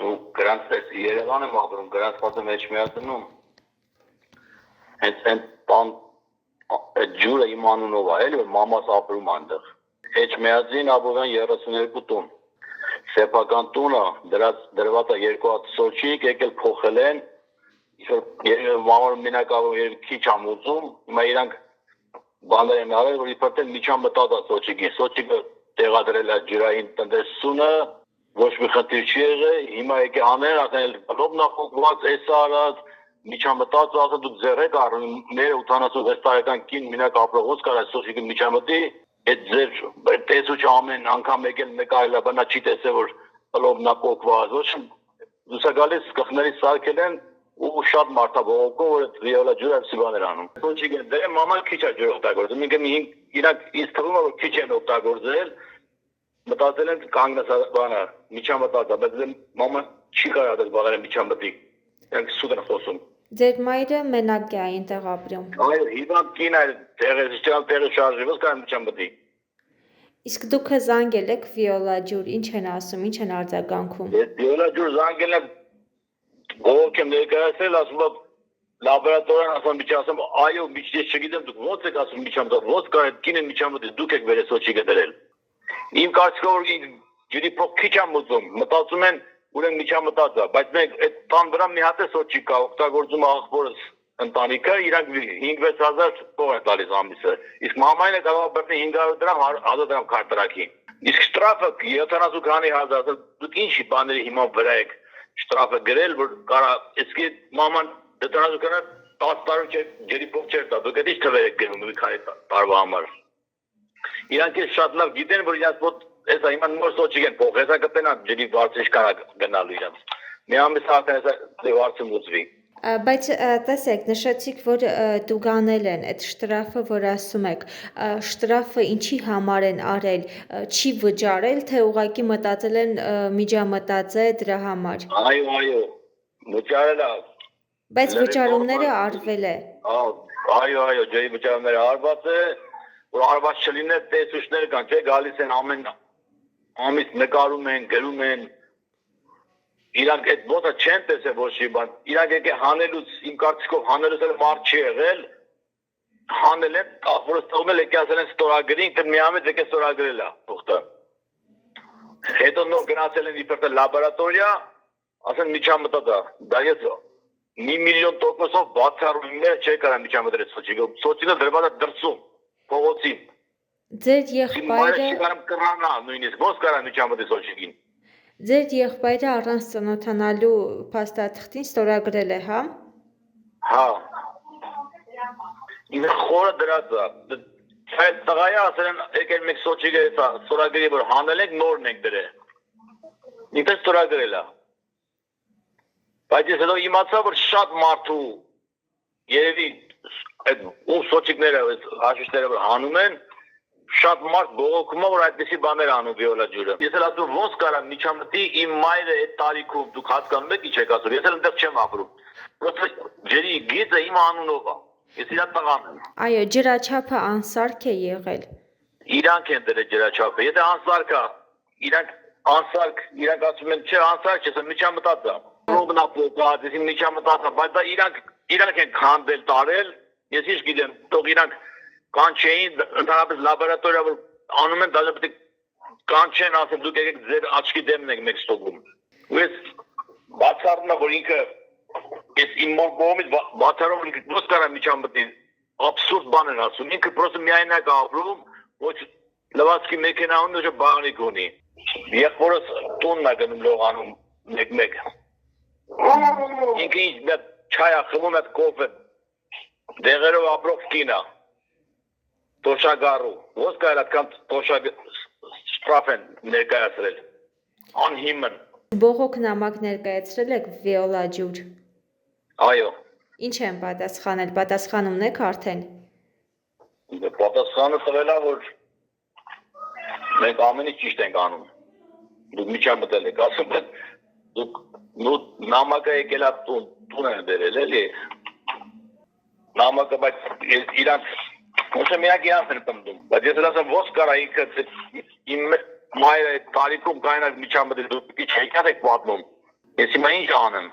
ու գրանց էս Երևան եմ ապրում, գրանց պատում Էջմիածնում։ Հենց այն բան այդ ջուրը իմ անունով է, էլի որ մամաս ապրում այնտեղ։ Էջմիածին Աբովյան 32 տուն։ Սեփական տունը դրված է 2 հատ սոճիկ, եկել փոխել են։ Ինչ-որ մամար մենակավոր քիչ ամ ուզում, հիմա իրանք բաներ են արել, որ իբրև միջամտած է սոճիկի։ Սոճիկը տեղադրել է ջրային տնտեսությունը, ոչ մի խնդիր չի եղել, հիմա եկե անել, ասել լոբնախոկված, էս արած, միջամտած, ասել դուք ձեռեք առնում, մեր 86 տարեկան կին մենակ ապրող ոնց կարա սոճիկը միջամտի, այդ ձեր տեսուչ ամեն անգամ եկել նկարել է, բանա չի տեսել, որ լոբնախոկված, ոչ դուսա գալիս կխների սարքել են ու շատ մարդ է բողոքում, որ այդ վիոլա ջուրը այդպիսի բաներ անում։ Սոճիկը դե մաման քիչ է ջուր օգտագործում, ինքը իրանք ինձ թվում է որ քիչ են օգտագործել, մտածել են կանգնած բանը, միջամտած է, բայց մաման չի կարող այդ բաները միջամտի։ Իրանք սուտ են խոսում։ Ձեր մայրը մենակ է այնտեղ ապրում։ Այո, հիվանդ կին է, տեղը շարժի, ոնց կարող միջամտի։ Իսկ դուք զանգել եք վիոլա ջուր, ինչ են ասում, ինչ են արձագանքում։ Այդ վիոլա ջուր զանգել եմ բողոք եմ ներկայացրել, ասում եմ լաբորատորիան ասում միջամտում, այո, միջից չգիտեմ դուք ոնց եք ասում միջամտում, ոնց կարող է կինը միջամտի, դուք եք վերել սոճիկը դրել։ Իմ կարծիքով ջրի փող քիչ եմ ուզում, մտածում են ուրեմն միջամտած է, բայց մենք այդ տան վրա մի հատ է սոճիկ կա, օգտագործում է աղբորս ընտանիքը, իրանք 5-6000 փող է տալիս ամիսը։ Իսկ մամայինը կարող է բռնի 500 դրամ, 1000 դրամ քարտարակի։ Իսկ շտրաֆը 70 քանի հազար, դուք ինչի բաների հիմա վրա եք շտրաֆը գրել, որ կարա իսկ մաման 70 քանի 10 տարի ջրի փող չեր տա, դուք էդի թվեր եք գնում մի քանի տարվա համար։ Իրանք շատ լավ գիտեն, որ իրաց մոտ էսա հիմա նոր սոճիկ են փոխ, հեսա կտենան ջրի վարձի կարա գնալու իրաց։ Մի ամիս հաղթան հեսա վարձը լուծվի։ Բայց տեսեք, նշեցիք, որ տուգանել են այդ շտրաֆը, որ ասում եք, շտրաֆը ինչի համար են արել, չի վճարել, թե ուղղակի մտածել են միջամտած է դրա համար։ Այո, վճարել է։ Բայց վճարումները արվել է։ Այո, ջրի վճարումները արված է, որ արված չլիներ տեսուչներ կան, չէ, գալիս են ամեն ամիս նկարում են, գրում են։ Իրանք այդ ոտը չեն տեսել ոչ մի բան։ Իրանք եկե հանելուց, իմ կարծիքով հանելուց էլ մարդ չի եղել։ Հանել են, ախորը ստողում էլ եկե ասել են ստորագրին, թե մի ամիս եկե ստորագրել է թուղթը։ Հետո նոր գնացել են իբրև լաբորատորիա, ասեն միջամտած է։ Դա ես 1,000,000% բացառում եմ, չէ կարա միջամտել սոճիկը։ Սոճիկը դրված է դրսում, փողոցի։ Ձեր եղբայրը չի կարող կռանալ նույնիսկ, ոնց կարա միջամտել սոճիկին։ Ձեր եղբայրը առանց ծնոթանալու փաստաթղթին ստորագրել է, հա։ Հա։ Ինքը խորը դրած է։ Այդ տղայա ասել են եկել մեկ սոճիկը էսա, ստորագրի որ հանել եք նորն եք դրել։ Ինքը ստորագրել է։ Բայց ես հետո իմացա որ շատ մարդու երևի այդ ու սոճիկները, հաշիվները որ հանում են, շատ մարդ բողոքում է որ այդպեսի բաներ անում վիոլա ջուրը։ Ես էլ ասում ոնց կարա միջամտի իմ մայրը այդ տարիքում դուք հասկանում եք ինչ եք ասում։ Ես էլ այնտեղ չեմ ապրում։ Просто ջրի գիծը իմ անունով է։ Ես իր տղան եմ։ Այո, ջրաչափը անսարք է եղել։ Իրանք են դրել ջրաչափը։ Եթե անսարք է, իրանք ասում են չէ անսարք չէ, միջամտած է։ Ռոբնապոկած, ես միջամտած է, բայց դա իրանք են քանդել տարել։ Ես ինչ գիտեմ, թող իրանք կանչեին ընդհանրապես լաբորատորիա որ անում են դաժե պետք է կանչեն ասեն դուք եկեք ձեր աչքի դեմն եք մեկ ստոգում։ Ու ես բացառում եմ որ ինքը ես իմ կողմից բացառում ինքը ոնց կարա միջամտի абսուրդ բան են ասում ինքը պրոստը միայնակ ապրում ոչ լվացքի մեքենա ունի ոչ բաղնիկ ունի եղբորս տունն է գնում լողանում մեկ ինքը ինչ մի չայ է խմում այդ կոֆե դեղերով ապրող կին է Տոշագարու, ոնց կարա այդքան տոշագ շտրաֆ են ներկայացրել, անհիմն։ Բողոք նամակ ներկայացրել եք վիոլա ջուր։ Այո։ Ինչ են պատասխանել, պատասխան ունեք արդեն։ Պատասխանը տվել է, որ մենք ամեն ինչ ճիշտ ենք անում։ Դուք միջամտել եք, ասում են, դուք նամակը եկել է տուն են բերել, էլի։ Նամակը, բայց իրանք Ոչ միակ իրանք են տմդում, բայց ես էլ ասեմ ոնց կարա ինքը իմ մայրը այդ տարիքում կայնակ միջամտել դուք ինչ հեքիաթ եք պատմում Ես հիմա ինչ անեմ։